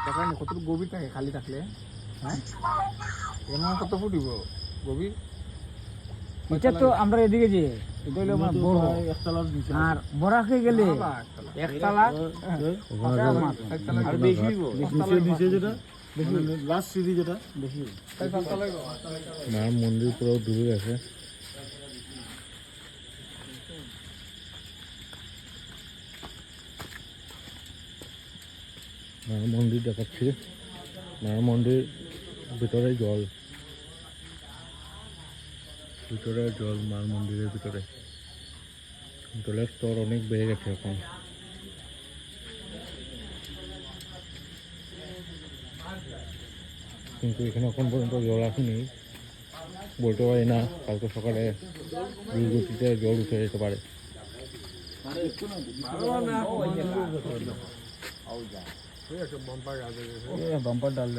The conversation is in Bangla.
দেখেন কতটুকু গভীর থাকে খালি থাকলে, হ্যাঁ এমন কত ফুটিব গভীর। এটা তো আমরা এদিকে যে এটা হলো আমার বড় আর বড় হয়ে গেলে একতলা আর বেশি হইব, নিচে যেটা লাস্ট সিঁড়ি যেটা বেশি মার মন্দির পুরো ডুবে গেছে। মার মন্দির দেখাচ্ছি, মার মন্দির ভিতরে জল, ভিতরে জল মার মন্দিরের ভিতরে। জলের স্তর অনেক বেড়ে গেছে এখন। কিন্তু এখানে এখন পর্যন্ত জল আসেনি, বলতে পারি না কালকে সকালে দ্রুতগতিতে জল উঠে যেতে পারে। বাম্পার গাছ বাম্পার ডাল